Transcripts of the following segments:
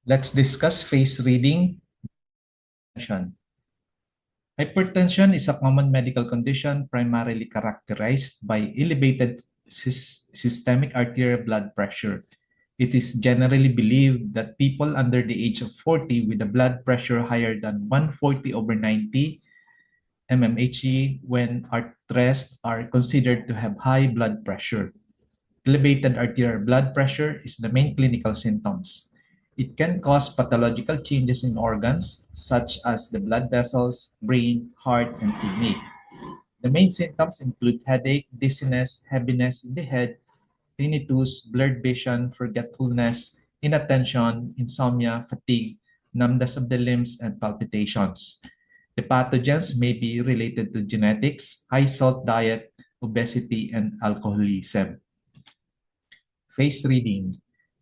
Let's discuss face reading. Hypertension is a common medical condition primarily characterized by elevated systemic arterial blood pressure. It is generally believed that people under the age of 40 with a blood pressure higher than 140/90 mmHg when at rest are considered to have high blood pressure. Elevated arterial blood pressure is the main clinical symptoms. It can cause pathological changes in organs such as the blood vessels, brain, heart, and kidney. The main symptoms include headache, dizziness, heaviness in the head, tinnitus, blurred vision, forgetfulness, inattention, insomnia, fatigue, numbness of the limbs, and palpitations. The pathogens may be related to genetics, high salt diet, obesity, and alcoholism. Face reading.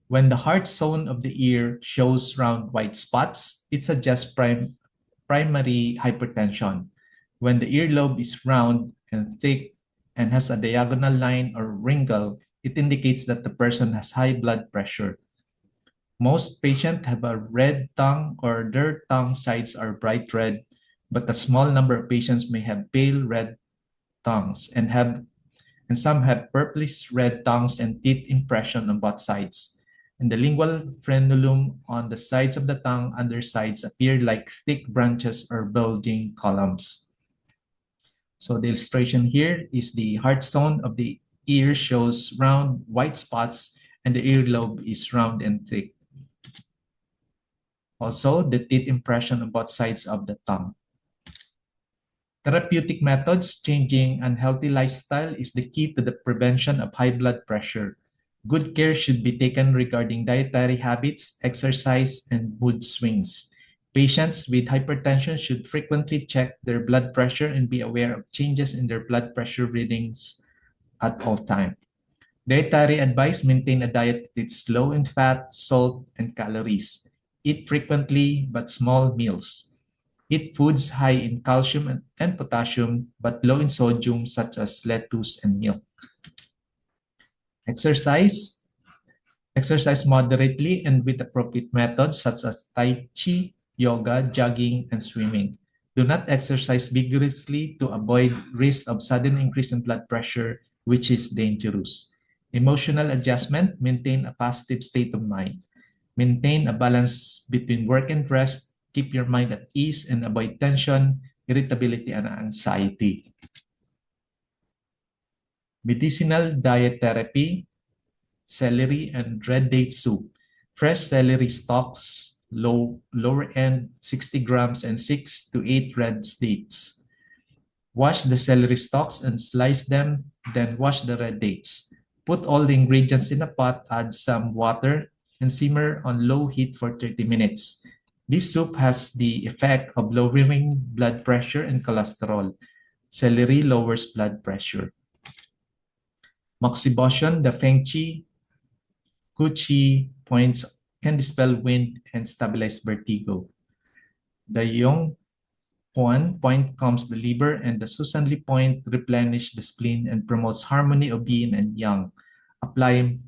When the heart zone of the ear shows round white spots, it suggests primary hypertension. When the earlobe is round and thick and has a diagonal line or wrinkle, it indicates that the person has high blood pressure. Most patients have a red tongue or their tongue sides are bright red, but a small number of patients may have pale red tongues and some have purplish red tongues and teeth impression on both sides. And the lingual frenulum on the sides of the tongue undersides appear like thick branches or bulging columns. So the illustration here is the heart zone of the ear shows round white spots and the earlobe is round and thick. Also, the teeth impression on both sides of the tongue. Therapeutic methods, changing unhealthy lifestyle is the key to the prevention of high blood pressure. Good care should be taken regarding dietary habits, exercise, and mood swings. Patients with hypertension should frequently check their blood pressure and be aware of changes in their blood pressure readings at all times. Dietary advice: maintain a diet that's low in fat, salt, and calories. Eat frequently but small meals. Eat foods high in calcium and potassium but low in sodium, such as lettuce and milk. Exercise. Exercise moderately and with appropriate methods such as Tai Chi, yoga, jogging, and swimming. Do not exercise vigorously to avoid risk of sudden increase in blood pressure, which is dangerous. Emotional adjustment. Maintain a positive state of mind. Maintain a balance between work and rest. Keep your mind at ease and avoid tension, irritability, and anxiety. Medicinal diet therapy, celery and red date soup. Fresh celery stalks, lower end 60 grams and 6 to 8 red dates. Wash the celery stalks and slice them, then wash the red dates. Put all the ingredients in a pot, add some water, and simmer on low heat for 30 minutes. This soup has the effect of lowering blood pressure and cholesterol. Celery lowers blood pressure. Moxibustion, the Feng Qi, Kuchi points can dispel wind and stabilize vertigo. The Yong Huan point calms the liver, and the Susan Li point replenish the spleen and promotes harmony of yin and yang. Apply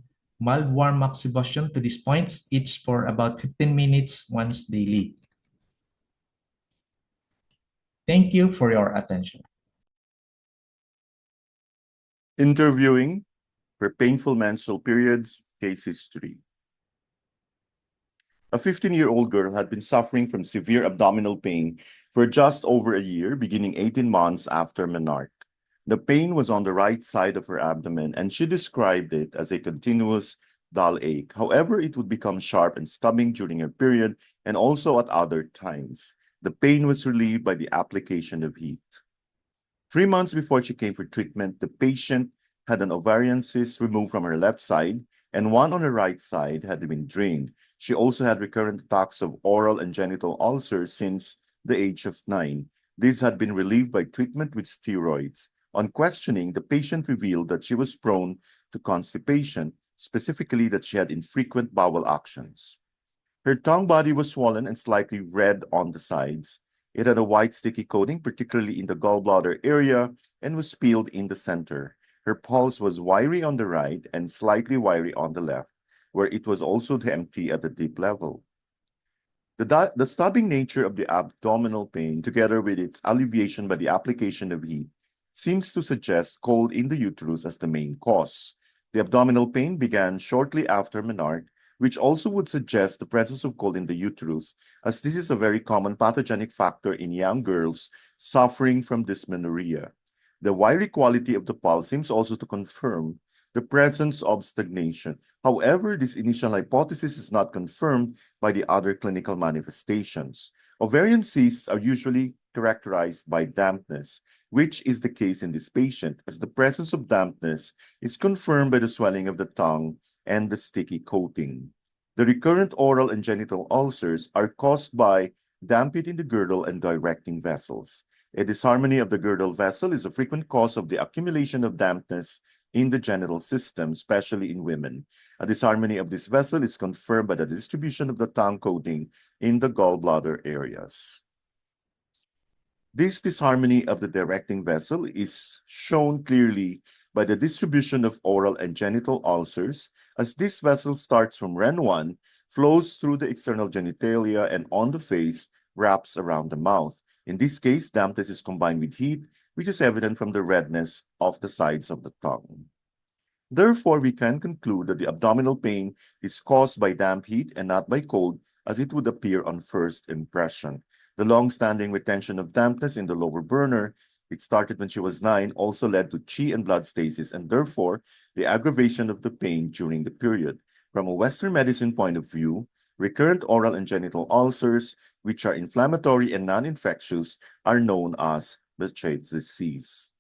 mild warm moxibustion to these points, each for about 15 minutes once daily. Thank you for your attention. Interviewing for painful menstrual periods, case history. A 15-year-old girl had been suffering from severe abdominal pain for just over a year, beginning 18 months after menarche. The pain was on the right side of her abdomen, and she described it as a continuous dull ache. However, it would become sharp and stabbing during her period and also at other times. The pain was relieved by the application of heat. 3 months before she came for treatment, the patient had an ovarian cyst removed from her left side, and one on her right side had been drained. She also had recurrent attacks of oral and genital ulcers since the age of 9. These had been relieved by treatment with steroids. On questioning, the patient revealed that she was prone to constipation, specifically that she had infrequent bowel actions. Her tongue body was swollen and slightly red on the sides. It had a white sticky coating, particularly in the gallbladder area, and was peeled in the center. Her pulse was wiry on the right and slightly wiry on the left, where it was also empty at the deep level. The stabbing nature of the abdominal pain, together with its alleviation by the application of heat, seems to suggest cold in the uterus as the main cause. The abdominal pain began shortly after menarche, which also would suggest the presence of cold in the uterus, as this is a very common pathogenic factor in young girls suffering from dysmenorrhea. The wiry quality of the pulse seems also to confirm the presence of stagnation. However, this initial hypothesis is not confirmed by the other clinical manifestations. Ovarian cysts are usually characterized by dampness, which is the case in this patient, as the presence of dampness is confirmed by the swelling of the tongue and the sticky coating. The recurrent oral and genital ulcers are caused by damp heat in the girdle and directing vessels. A disharmony of the girdle vessel is a frequent cause of the accumulation of dampness in the genital system, especially in women. A disharmony of this vessel is confirmed by the distribution of the tongue coating in the gallbladder areas. This disharmony of the directing vessel is shown clearly by the distribution of oral and genital ulcers, as this vessel starts from REN1, flows through the external genitalia and on the face, wraps around the mouth. In this case, dampness is combined with heat, which is evident from the redness of the sides of the tongue. Therefore, we can conclude that the abdominal pain is caused by damp heat and not by cold, as it would appear on first impression. The long-standing retention of dampness in the lower burner, it started when she was 9, also led to chi and blood stasis, and therefore the aggravation of the pain during the period. From a Western medicine point of view, recurrent oral and genital ulcers, which are inflammatory and non-infectious, are known as Behçet's disease.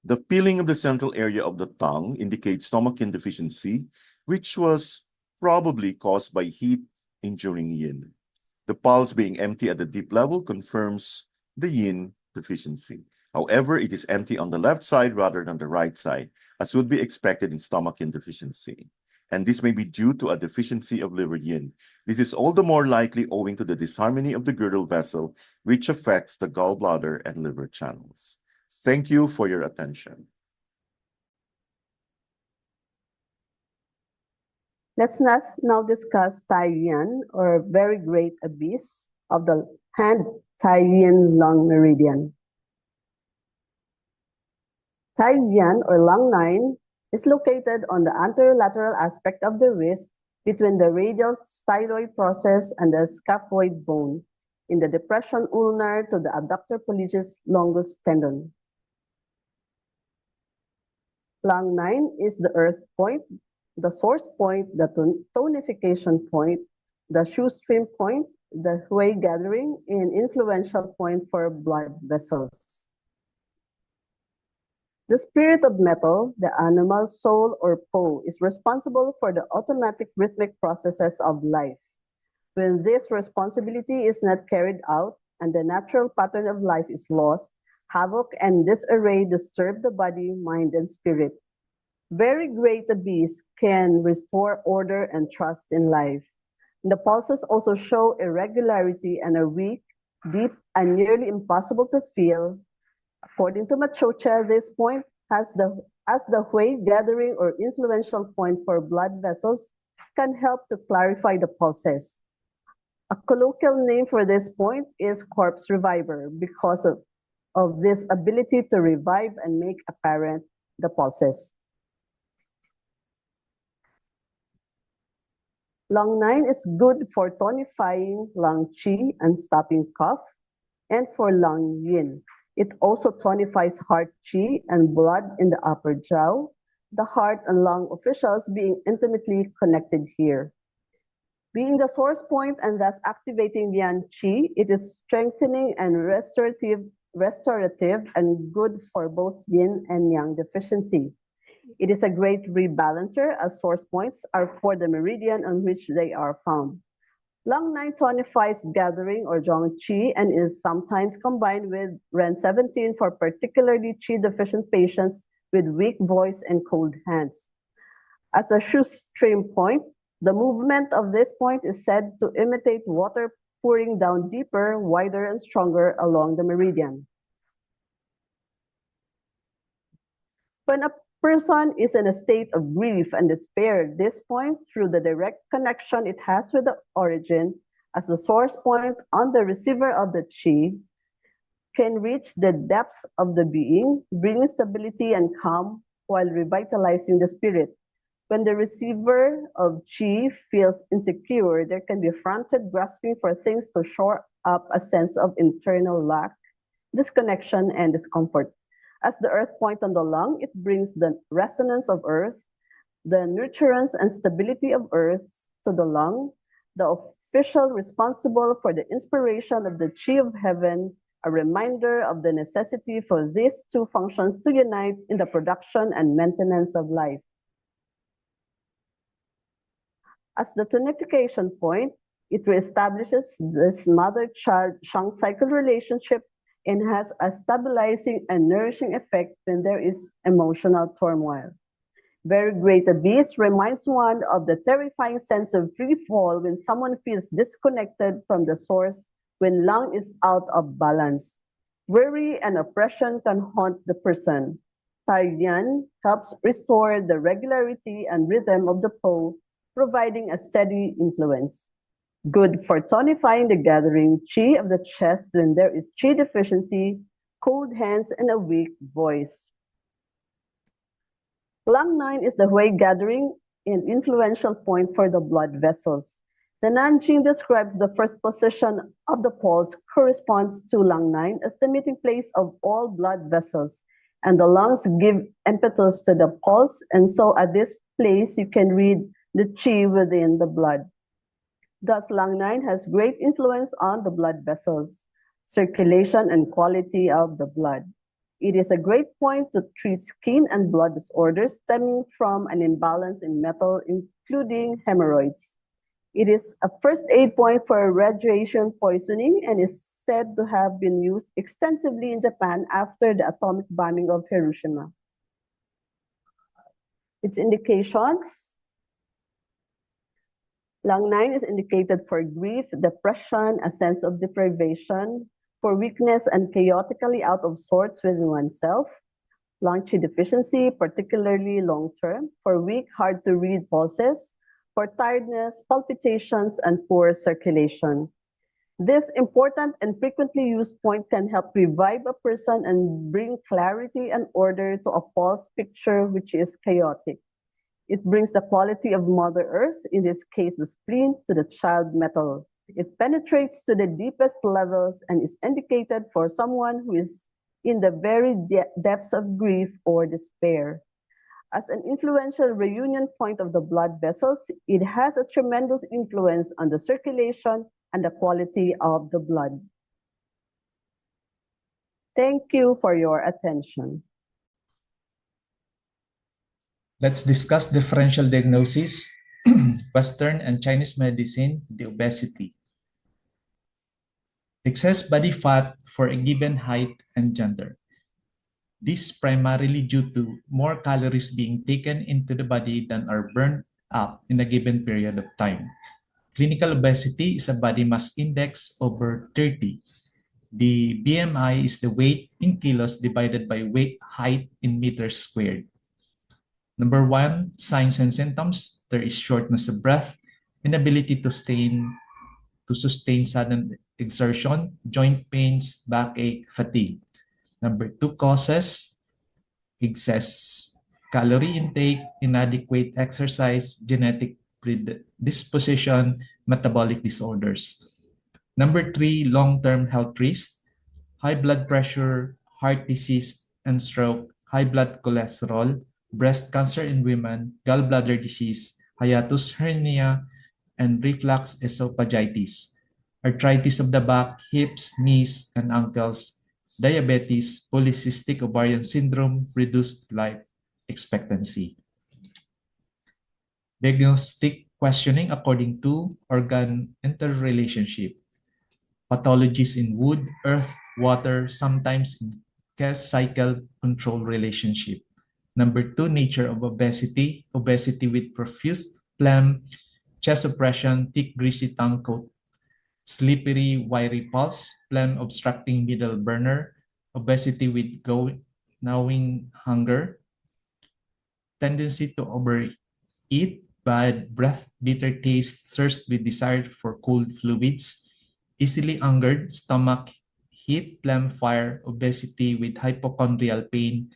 The peeling of the central area of the tongue indicates stomachache deficiency, which was probably caused by heat injuring yin. The pulse being empty at the deep level confirms the yin deficiency. However, it is empty on the left side rather than the right side, as would be expected in stomachache deficiency. And this may be due to a deficiency of liver yin. This is all the more likely owing to the disharmony of the girdle vessel, which affects the gallbladder and liver channels. Thank you for your attention. Let's now discuss Tai-Yuan, or very great abyss of the hand Tai-Yuan lung meridian. Tai-Yuan, or lung 9, is located on the anterolateral aspect of the wrist between the radial styloid process and the scaphoid bone in the depression ulnar to the abductor pollicis longus tendon. Lung 9 is the earth point, the source point, the tonification point, the shoestring point, the Hui gathering, and influential point for blood vessels. The spirit of metal, the animal soul or Po, is responsible for the automatic rhythmic processes of life. When this responsibility is not carried out and the natural pattern of life is lost, havoc and disarray disturb the body, mind, and spirit. Very great abyss can restore order and trust in life. The pulses also show irregularity and are weak, deep, and nearly impossible to feel. According to Machocha, this point as the Hui gathering or influential point for blood vessels can help to clarify the pulses. A colloquial name for this point is corpse reviver because of this ability to revive and make apparent the pulses. Lung 9 is good for tonifying lung qi and stopping cough, and for lung yin. It also tonifies heart qi and blood in the upper jaw, the heart and lung officials being intimately connected here. Being the source point and thus activating yang qi, it is strengthening and restorative and good for both yin and yang deficiency. It is a great rebalancer as source points are for the meridian on which they are found. Lung 9 tonifies gathering or zhong qi and is sometimes combined with Ren 17 for particularly qi deficient patients with weak voice and cold hands. As a shoestring point, the movement of this point is said to imitate water pouring down deeper, wider, and stronger along the meridian. Person is in a state of grief and despair at this point through the direct connection it has with the origin as the source point on the receiver of the chi can reach the depths of the being, bringing stability and calm while revitalizing the spirit. When the receiver of chi feels insecure, there can be frantic grasping for things to shore up a sense of internal lack, disconnection, and discomfort. As the earth point on the lung, it brings the resonance of earth, the nurturance and stability of earth to the lung, the official responsible for the inspiration of the chi of heaven, a reminder of the necessity for these two functions to unite in the production and maintenance of life. As the tonification point, it reestablishes this mother-child Shang cycle relationship and has a stabilizing and nourishing effect when there is emotional turmoil. Very great abyss reminds one of the terrifying sense of free fall when someone feels disconnected from the source, when lung is out of balance. Worry and oppression can haunt the person. Taiyan helps restore the regularity and rhythm of the Po, providing a steady influence. Good for tonifying the gathering chi of the chest when there is chi deficiency, cold hands, and a weak voice. Lung 9 is the Hui gathering and influential point for the blood vessels. The Nanjing describes the first position of the pulse corresponds to lung 9 as the meeting place of all blood vessels, and the lungs give impetus to the pulse, and so at this place you can read the chi within the blood. Thus, lung 9 has great influence on the blood vessels, circulation, and quality of the blood. It is a great point to treat skin and blood disorders stemming from an imbalance in metal, including hemorrhoids. It is a first aid point for radiation poisoning and is said to have been used extensively in Japan after the atomic bombing of Hiroshima. Its indications: lung 9 is indicated for grief, depression, a sense of deprivation, for weakness and chaotically out of sorts within oneself, lung chi deficiency, particularly long-term, for weak, hard-to-read pulses, for tiredness, palpitations, and poor circulation. This important and frequently used point can help revive a person and bring clarity and order to a pulse picture which is chaotic. It brings the quality of Mother Earth, in this case the spleen, to the child metal. It penetrates to the deepest levels and is indicated for someone who is in the very depths of grief or despair. As an influential reunion point of the blood vessels, it has a tremendous influence on the circulation and the quality of the blood. Thank you for your attention. Let's discuss differential diagnosis, Western and Chinese medicine, the obesity. Excess body fat for a given height and gender. This primarily due to more calories being taken into the body than are burned up in a given period of time. Clinical obesity is a body mass index over 30. The BMI is the weight in kilos divided by weight height in meters squared. Number 1, signs and symptoms. There is shortness of breath, inability to sustain sudden exertion, joint pains, backache, fatigue. Number 2, causes: excess calorie intake, inadequate exercise, genetic predisposition, metabolic disorders. Number 3, long-term health risks: high blood pressure, heart disease and stroke, high blood cholesterol, breast cancer in women, gallbladder disease, hiatus hernia, and reflux esophagitis, arthritis of the back, hips, knees, and ankles, diabetes, polycystic ovarian syndrome, reduced life expectancy. Diagnostic questioning according to organ interrelationship. Pathologies in wood, earth, water, sometimes in gas cycle control relationship. Number 2, nature of obesity. Obesity with profuse phlegm, chest oppression, thick greasy tongue coat, slippery wiry pulse, phlegm obstructing middle burner, obesity with gnawing hunger, tendency to overeat, bad breath, bitter taste, thirst with desire for cold fluids, easily angered, stomach heat, phlegm, fire, obesity with hypochondrial pain,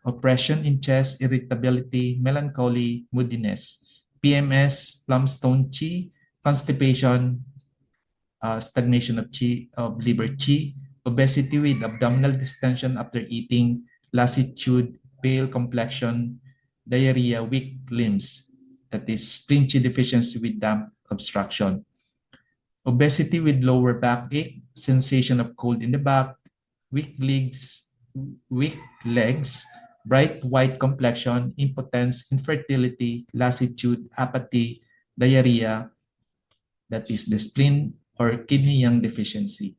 oppression in chest, irritability, melancholy, moodiness, PMS, plumstone chi, constipation, stagnation of chi, of liver chi, obesity with abdominal distension after eating, lassitude, pale complexion, diarrhea, weak limbs, that is spleen chi deficiency with damp obstruction, obesity with lower backache, sensation of cold in the back, weak legs, weak legs, bright white complexion, impotence, infertility, lassitude, apathy, diarrhea, that is the spleen or kidney yang deficiency.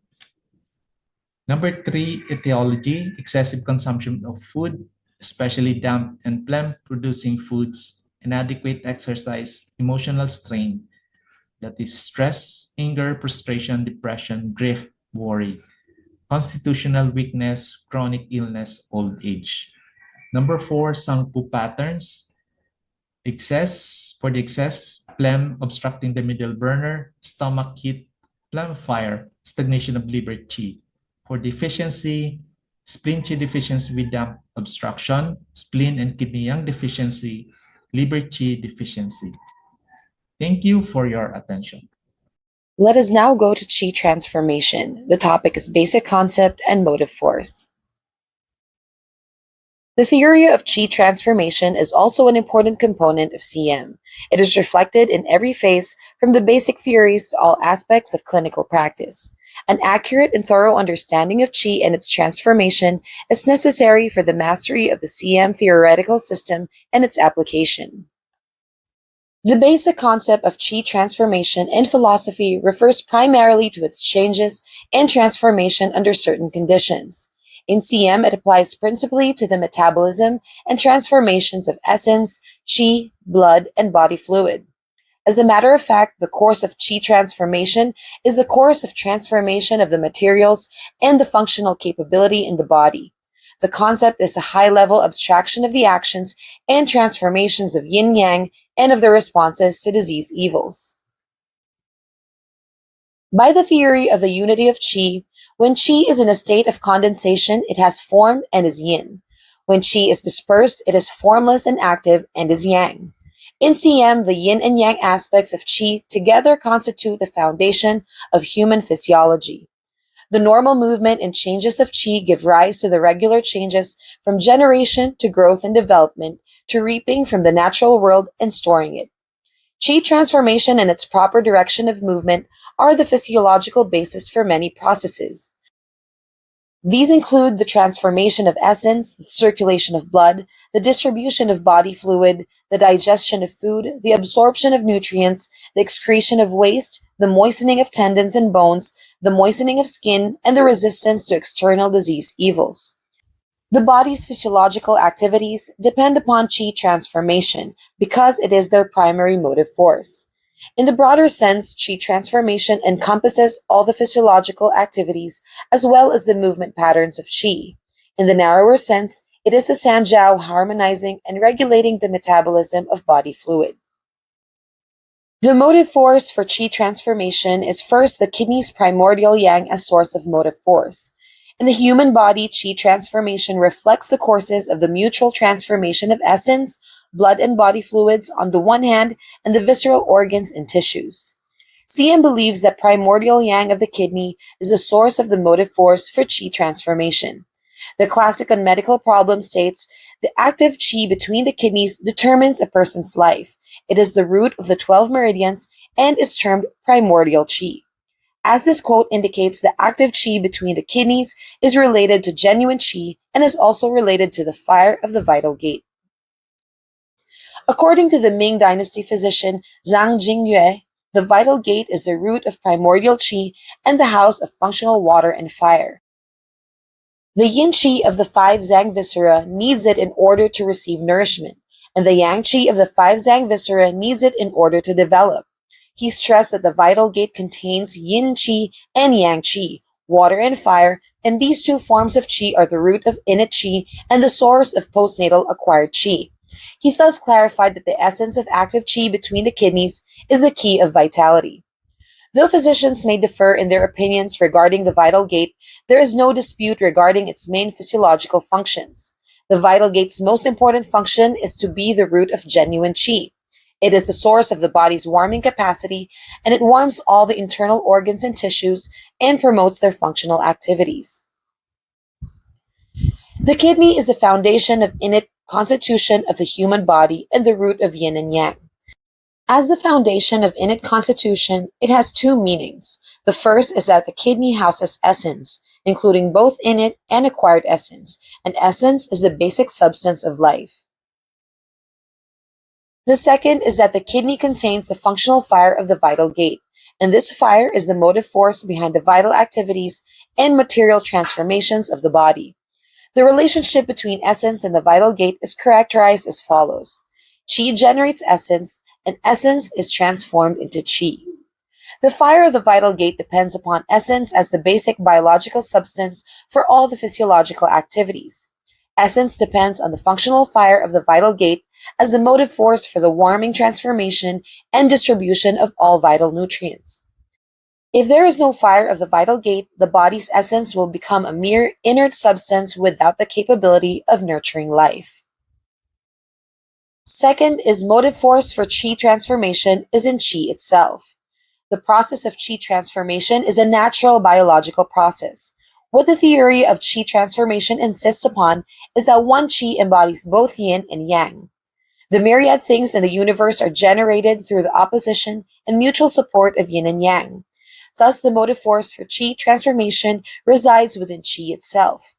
Number 3, etiology, excessive consumption of food, especially damp and phlegm-producing foods, inadequate exercise, emotional strain, that is stress, anger, frustration, depression, grief, worry, constitutional weakness, chronic illness, old age. Number 4, Sangpu patterns, excess, phlegm obstructing the middle burner, stomach heat, phlegm fire, stagnation of liver qi. For deficiency, spleen qi deficiency with damp obstruction, spleen and kidney yang deficiency, liver qi deficiency. Thank you for your attention. Let us now go to Qi transformation. The topic is basic concept and motive force. The theory of Qi transformation is also an important component of CM. It is reflected in every phase, from the basic theories to all aspects of clinical practice. An accurate and thorough understanding of Qi and its transformation is necessary for the mastery of the CM theoretical system and its application. The basic concept of Qi transformation in philosophy refers primarily to its changes and transformation under certain conditions. In CM, it applies principally to the metabolism and transformations of essence, Qi, blood, and body fluid. As a matter of fact, the course of Qi transformation is the course of transformation of the materials and the functional capability in the body. The concept is a high-level abstraction of the actions and transformations of yin-yang and of the responses to disease evils. By the theory of the unity of Qi, when Qi is in a state of condensation, it has form and is yin. When Qi is dispersed, it is formless and active and is yang. In CM, the yin and yang aspects of Qi together constitute the foundation of human physiology. The normal movement and changes of Qi give rise to the regular changes from generation to growth and development to reaping from the natural world and storing it. Qi transformation and its proper direction of movement are the physiological basis for many processes. These include the transformation of essence, the circulation of blood, the distribution of body fluid, the digestion of food, the absorption of nutrients, the excretion of waste, the moistening of tendons and bones, the moistening of skin, and the resistance to external disease evils. The body's physiological activities depend upon Qi transformation because it is their primary motive force. In the broader sense, Qi transformation encompasses all the physiological activities as well as the movement patterns of Qi. In the narrower sense, it is the Sanjiao harmonizing and regulating the metabolism of body fluid. The motive force for Qi transformation is first the kidney's primordial yang as source of motive force. In the human body, Qi transformation reflects the courses of the mutual transformation of essence, blood and body fluids on the one hand, and the visceral organs and tissues. CM believes that primordial yang of the kidney is the source of the motive force for Qi transformation. The classic on medical problem states, the active Qi between the kidneys determines a person's life. It is the root of the 12 meridians and is termed primordial Qi. As this quote indicates, the active Qi between the kidneys is related to genuine Qi and is also related to the fire of the vital gate. According to the Ming Dynasty physician Zhang Jingyue, the vital gate is the root of primordial Qi and the house of functional water and fire. The yin Qi of the 5 Zhang viscera needs it in order to receive nourishment, and the yang Qi of the 5 Zhang viscera needs it in order to develop. He stressed that the vital gate contains yin Qi and yang Qi, water and fire, and these two forms of Qi are the root of innate Qi and the source of postnatal acquired Qi. He thus clarified that the essence of active qi between the kidneys is the key of vitality. Though physicians may differ in their opinions regarding the vital gate, there is no dispute regarding its main physiological functions. The vital gate's most important function is to be the root of genuine qi. It is the source of the body's warming capacity, and it warms all the internal organs and tissues and promotes their functional activities. The kidney is the foundation of innate constitution of the human body and the root of yin and yang. As the foundation of innate constitution, it has two meanings. The first is that the kidney houses essence, including both innate and acquired essence, and essence is the basic substance of life. The second is that the kidney contains the functional fire of the vital gate, and this fire is the motive force behind the vital activities and material transformations of the body. The relationship between essence and the vital gate is characterized as follows. Qi generates essence, and essence is transformed into qi. The fire of the vital gate depends upon essence as the basic biological substance for all the physiological activities. Essence depends on the functional fire of the vital gate as the motive force for the warming transformation and distribution of all vital nutrients. If there is no fire of the vital gate, the body's essence will become a mere inert substance without the capability of nurturing life. Second is motive force for qi transformation is in qi itself. The process of qi transformation is a natural biological process. What the theory of qi transformation insists upon is that one qi embodies both yin and yang. The myriad things in the universe are generated through the opposition and mutual support of yin and yang. Thus, the motive force for qi transformation resides within qi itself.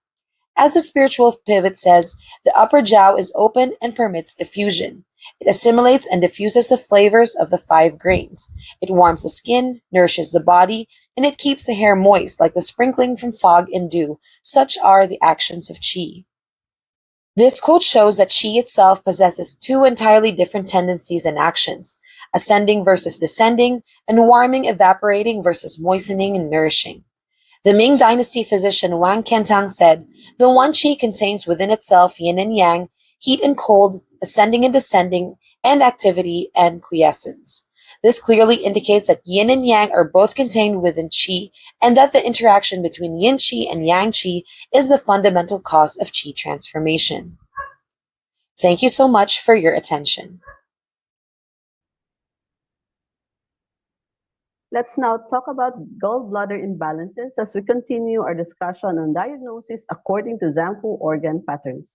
As the spiritual pivot says, the upper jiao is open and permits effusion. It assimilates and diffuses the flavors of the 5 grains. It warms the skin, nourishes the body, and it keeps the hair moist like the sprinkling from fog and dew. Such are the actions of qi. This quote shows that qi itself possesses 2 entirely different tendencies and actions, ascending versus descending, and warming, evaporating versus moistening and nourishing. The Ming Dynasty physician Wang Kentang said, the one qi contains within itself yin and yang, heat and cold, ascending and descending, and activity and quiescence. This clearly indicates that yin and yang are both contained within qi, and that the interaction between yin qi and yang qi is the fundamental cause of qi transformation. Thank you so much for your attention. Let's now talk about gallbladder imbalances as we continue our discussion on diagnosis according to Zhang-Fu organ patterns.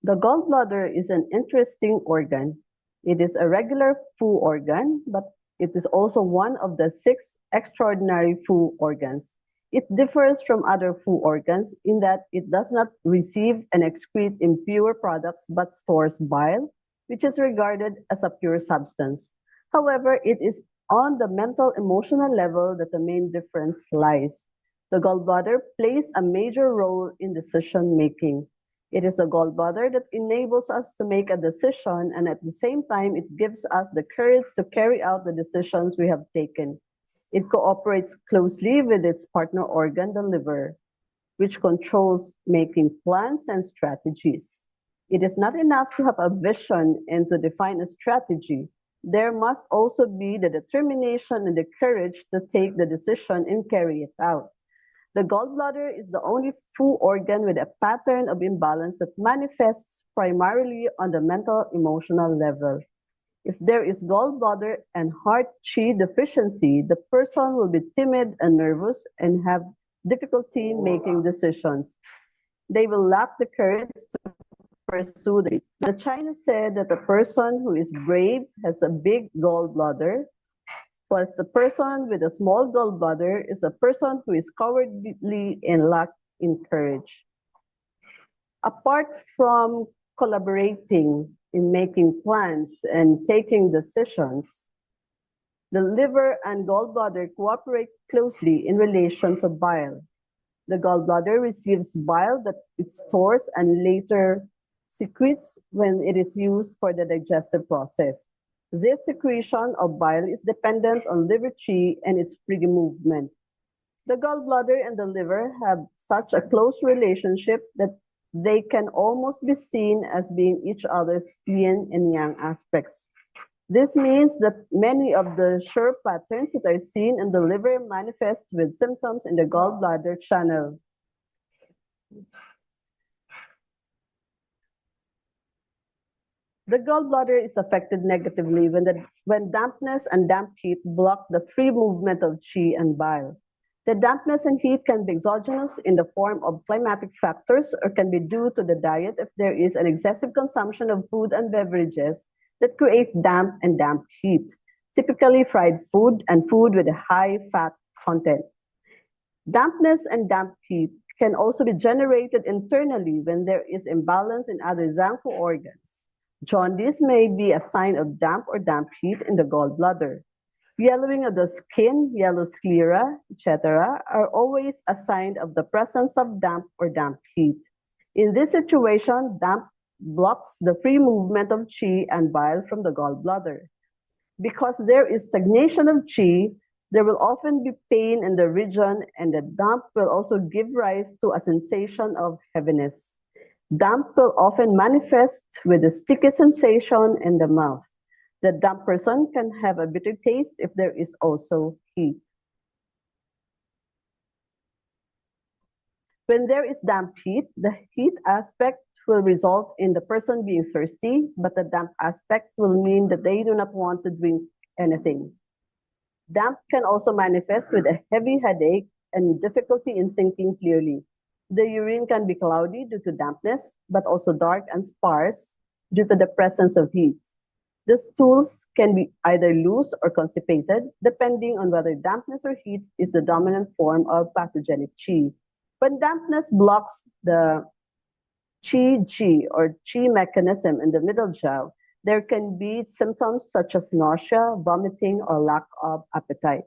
The gallbladder is an interesting organ. It is a regular Fu organ, but it is also one of the 6 extraordinary Fu organs. It differs from other Fu organs in that it does not receive and excrete impure products but stores bile, which is regarded as a pure substance. However, it is on the mental emotional level that the main difference lies. The gallbladder plays a major role in decision making. It is a gallbladder that enables us to make a decision, and at the same time, it gives us the courage to carry out the decisions we have taken. It cooperates closely with its partner organ, the liver, which controls making plans and strategies. It is not enough to have a vision and to define a strategy. There must also be the determination and the courage to take the decision and carry it out. The gallbladder is the only Fu organ with a pattern of imbalance that manifests primarily on the mental emotional level. If there is gallbladder and heart qi deficiency, the person will be timid and nervous and have difficulty making decisions. They will lack the courage to pursue it. The Chinese said that the person who is brave has a big gallbladder, whilst the person with a small gallbladder is a person who is cowardly and lacks in courage. Apart from collaborating in making plans and taking decisions, the liver and gallbladder cooperate closely in relation to bile. The gallbladder receives bile that it stores and later secretes when it is used for the digestive process. This secretion of bile is dependent on liver qi and its free movement. The gallbladder and the liver have such a close relationship that They can almost be seen as being each other's yin and yang aspects. This means that many of the sure patterns that are seen in the liver manifest with symptoms in the gallbladder channel. The gallbladder is affected negatively when dampness and damp heat block the free movement of qi and bile. The dampness and heat can be exogenous in the form of climatic factors or can be due to the diet if there is an excessive consumption of food and beverages that create damp and damp heat, typically fried food and food with a high fat content. Dampness and damp heat can also be generated internally when there is imbalance in other Zanku organs. Jaundice may be a sign of damp or damp heat in the gallbladder. Yellowing of the skin, yellow sclera, etc., are always a sign of the presence of damp or damp heat. In this situation, damp blocks the free movement of qi and bile from the gallbladder. Because there is stagnation of qi, there will often be pain in the region, and the damp will also give rise to a sensation of heaviness. Damp will often manifest with a sticky sensation in the mouth. The damp person can have a bitter taste if there is also heat. When there is damp heat, the heat aspect will result in the person being thirsty, but the damp aspect will mean that they do not want to drink anything. Damp can also manifest with a heavy headache and difficulty in thinking clearly. The urine can be cloudy due to dampness, but also dark and sparse due to the presence of heat. The stools can be either loose or constipated, depending on whether dampness or heat is the dominant form of pathogenic qi. When dampness blocks the qi or qi mechanism in the middle jaw, there can be symptoms such as nausea, vomiting, or lack of appetite.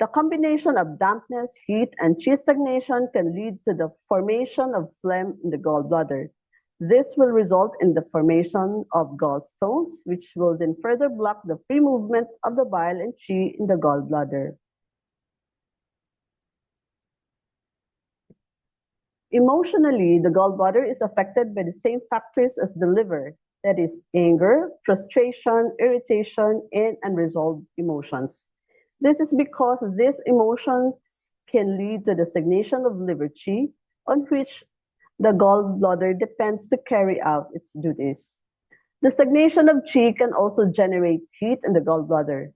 The combination of dampness, heat, and qi stagnation can lead to the formation of phlegm in the gallbladder. This will result in the formation of gallstones, which will then further block the free movement of the bile and qi in the gallbladder. Emotionally, the gallbladder is affected by the same factors as the liver, that is, anger, frustration, irritation, and unresolved emotions. This is because these emotions can lead to the stagnation of liver qi, on which the gallbladder depends to carry out its duties. The stagnation of qi can also generate heat in the gallbladder.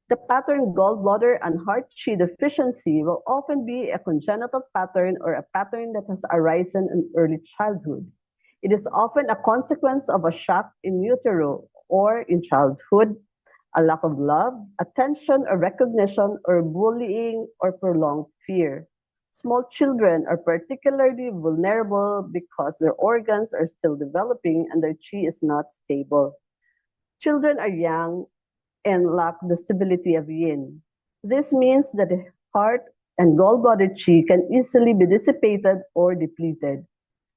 The pattern gallbladder and heart qi deficiency will often be a congenital pattern or a pattern that has arisen in early childhood. It is often a consequence of a shock in utero or in childhood, a lack of love, attention or recognition, or bullying or prolonged fear. Small children are particularly vulnerable because their organs are still developing and their qi is not stable. Children are young and lack the stability of yin. This means that the heart and gallbladder qi can easily be dissipated or depleted.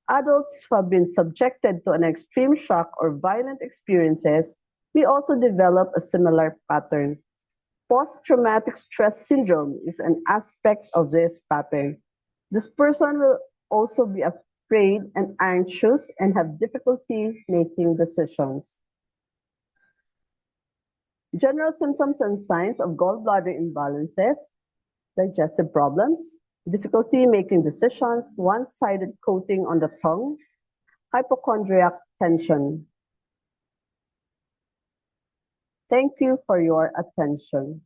Adults who have been subjected to an extreme shock or violent experiences may also develop a similar pattern. Post-traumatic stress syndrome is an aspect of this pattern. This person will also be afraid and anxious and have difficulty making decisions. General symptoms and signs of gallbladder imbalances: digestive problems, difficulty making decisions, one-sided coating on the tongue, hypochondriac tension. Thank you for your attention.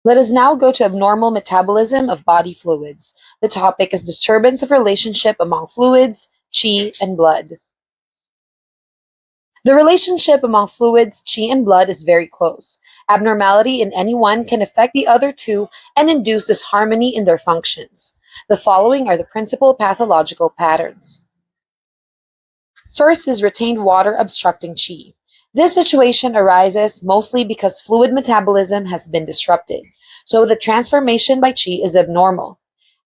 Let us now go to abnormal metabolism of body fluids. The topic is disturbance of relationship among fluids, qi, and blood. The relationship among fluids, qi, and blood is very close. Abnormality in any one can affect the other two and induce disharmony in their functions. The following are the principal pathological patterns. First is retained water obstructing qi. This situation arises mostly because fluid metabolism has been disrupted, so the transformation by qi is abnormal.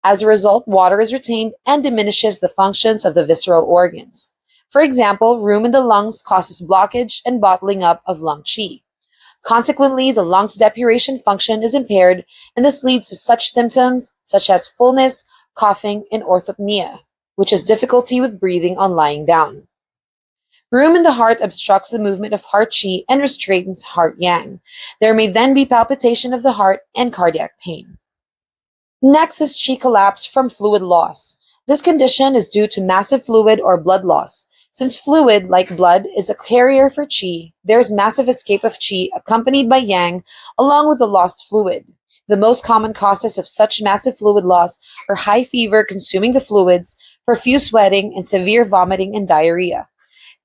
As a result, water is retained and diminishes the functions of the visceral organs. For example, room in the lungs causes blockage and bottling up of lung qi. Consequently, the lungs' depuration function is impaired, and this leads to such symptoms such as fullness, coughing, and orthopnea, which is difficulty with breathing on lying down. Room in the heart obstructs the movement of heart qi and restrains heart yang. There may then be palpitation of the heart and cardiac pain. Next is qi collapse from fluid loss. This condition is due to massive fluid or blood loss. Since fluid, like blood, is a carrier for qi, there is massive escape of qi accompanied by yang along with the lost fluid. The most common causes of such massive fluid loss are high fever consuming the fluids, profuse sweating, and severe vomiting and diarrhea.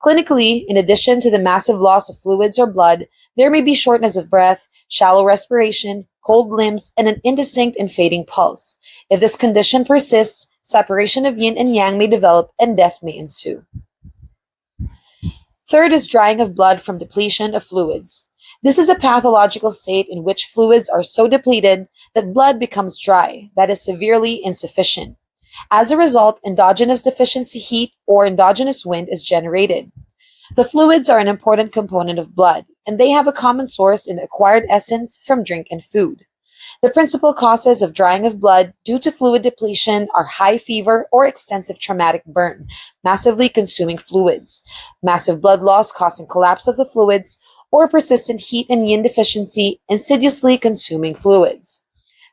Clinically, in addition to the massive loss of fluids or blood, there may be shortness of breath, shallow respiration, cold limbs, and an indistinct and fading pulse. If this condition persists, separation of yin and yang may develop and death may ensue. Third is drying of blood from depletion of fluids. This is a pathological state in which fluids are so depleted that blood becomes dry, that is, severely insufficient. As a result, endogenous deficiency heat or endogenous wind is generated. The fluids are an important component of blood, and they have a common source in the acquired essence from drink and food. The principal causes of drying of blood due to fluid depletion are high fever or extensive traumatic burn, massively consuming fluids, massive blood loss causing collapse of the fluids, or persistent heat and yin deficiency insidiously consuming fluids.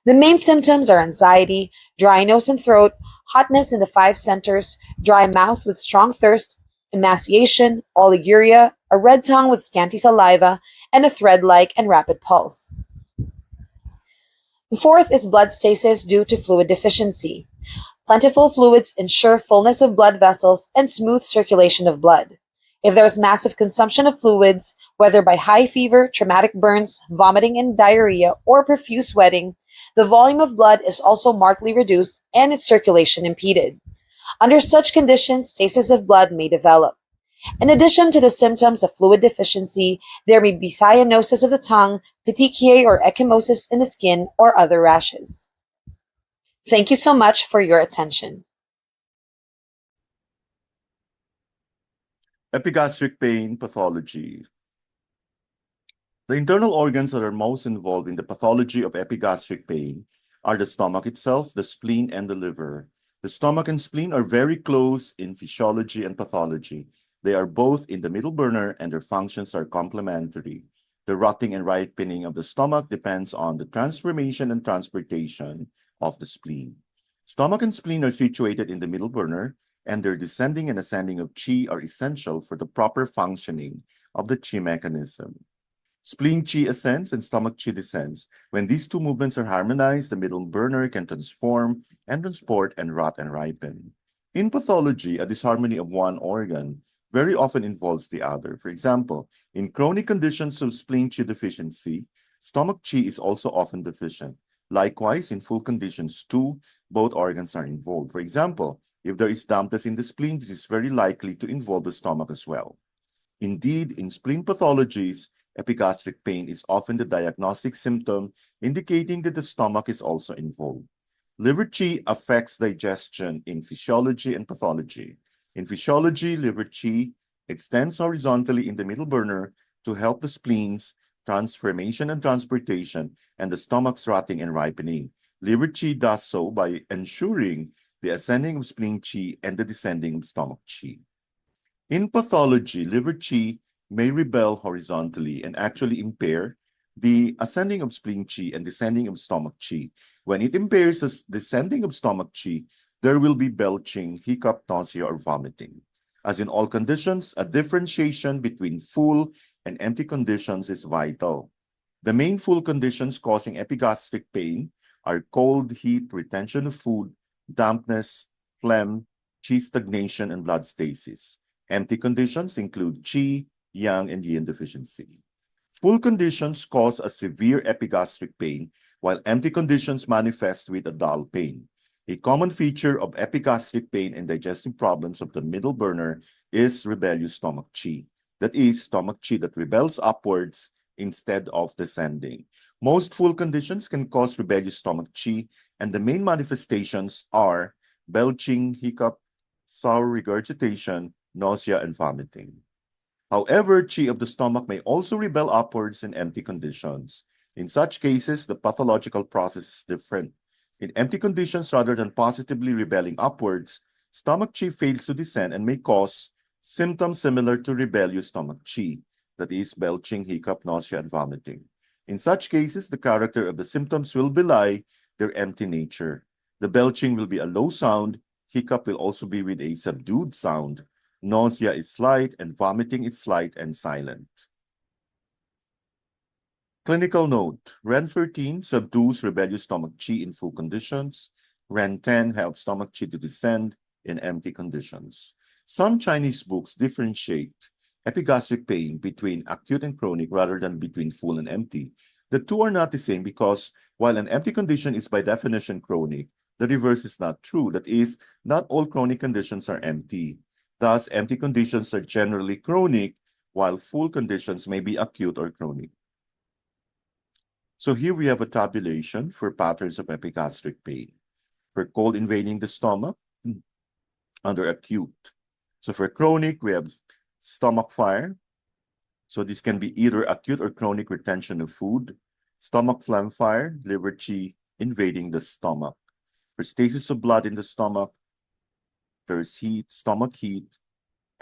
The main symptoms are anxiety, dry nose and throat, hotness in the five centers, dry mouth with strong thirst, emaciation, oliguria, a red tongue with scanty saliva, and a thread-like and rapid pulse. The fourth is blood stasis due to fluid deficiency. Plentiful fluids ensure fullness of blood vessels and smooth circulation of blood. If there is massive consumption of fluids, whether by high fever, traumatic burns, vomiting and diarrhea, or profuse sweating, the volume of blood is also markedly reduced and its circulation impeded. Under such conditions, stasis of blood may develop. In addition to the symptoms of fluid deficiency, there may be cyanosis of the tongue, petechiae or ecchymosis in the skin, or other rashes. Thank you so much for your attention. Epigastric pain pathology. The internal organs that are most involved in the pathology of epigastric pain are the stomach itself, the spleen, and the liver. The stomach and spleen are very close in physiology and pathology. They are both in the middle burner and their functions are complementary. The rotting and ripening of the stomach depends on the transformation and transportation of the spleen. Stomach and spleen are situated in the middle burner, and their descending and ascending of qi are essential for the proper functioning of the qi mechanism. Spleen qi ascends and stomach qi descends. When these two movements are harmonized, the middle burner can transform and transport and rot and ripen. In pathology, a disharmony of one organ very often involves the other. For example, in chronic conditions of spleen qi deficiency, stomach qi is also often deficient. Likewise, in full conditions too, both organs are involved. For example, if there is dampness in the spleen, this is very likely to involve the stomach as well. Indeed, in spleen pathologies, epigastric pain is often the diagnostic symptom, indicating that the stomach is also involved. Liver qi affects digestion in physiology and pathology. In physiology, liver qi extends horizontally in the middle burner to help the spleen's transformation and transportation and the stomach's rotting and ripening. Liver qi does so by ensuring the ascending of spleen qi and the descending of stomach qi. In pathology, liver qi may rebel horizontally and actually impair the ascending of spleen qi and descending of stomach qi. When it impairs the descending of stomach qi, there will be belching, hiccup, nausea, or vomiting. As in all conditions, a differentiation between full and empty conditions is vital. The main full conditions causing epigastric pain are cold, heat, retention of food, dampness, phlegm, qi stagnation, and blood stasis. Empty conditions include qi, yang, and yin deficiency. Full conditions cause a severe epigastric pain, while empty conditions manifest with a dull pain. A common feature of epigastric pain and digestive problems of the middle burner is rebellious stomach qi. That is, stomach qi that rebels upwards instead of descending. Most full conditions can cause rebellious stomach qi, and the main manifestations are belching, hiccup, sour regurgitation, nausea, and vomiting. However, qi of the stomach may also rebel upwards in empty conditions. In such cases, the pathological process is different. In empty conditions, rather than positively rebelling upwards, stomach chi fails to descend and may cause symptoms similar to rebellious stomach chi, that is, belching, hiccup, nausea, and vomiting. In such cases, the character of the symptoms will belie their empty nature. The belching will be a low sound, hiccup will also be with a subdued sound, nausea is slight, and vomiting is slight and silent. Clinical note, REN 13 subdues rebellious stomach chi in full conditions. REN 10 helps stomach chi to descend in empty conditions. Some Chinese books differentiate epigastric pain between acute and chronic rather than between full and empty. The two are not the same because while an empty condition is by definition chronic, the reverse is not true. That is, not all chronic conditions are empty. Thus, empty conditions are generally chronic, while full conditions may be acute or chronic. So here we have a tabulation for patterns of epigastric pain. For cold invading the stomach, under acute. So for chronic, we have stomach fire. So this can be either acute or chronic retention of food. Stomach phlegm fire, liver chi invading the stomach. For stasis of blood in the stomach, there's heat,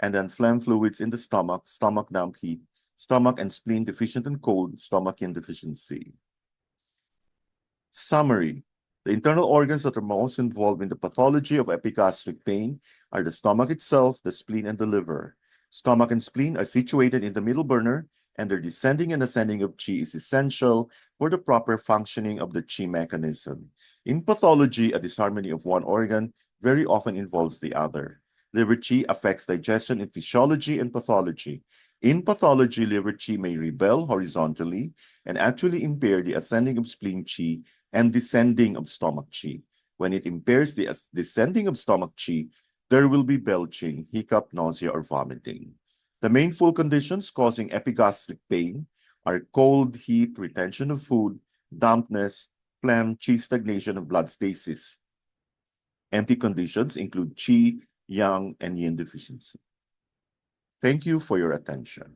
and then phlegm fluids in the stomach damp heat, stomach and spleen deficient and cold, stomach yin deficiency. Summary. The internal organs that are most involved in the pathology of epigastric pain are the stomach itself, the spleen, and the liver. Stomach and spleen are situated in the middle burner, and their descending and ascending of chi is essential for the proper functioning of the chi mechanism. In pathology, a disharmony of one organ very often involves the other. Liver chi affects digestion in physiology and pathology. In pathology, liver chi may rebel horizontally and actually impair the ascending of spleen chi and descending of stomach chi. When it impairs the descending of stomach chi, there will be belching, hiccup, nausea, or vomiting. The main full conditions causing epigastric pain are cold, heat, retention of food, dampness, phlegm, chi stagnation, of blood stasis. Empty conditions include chi, yang, and yin deficiency. Thank you for your attention.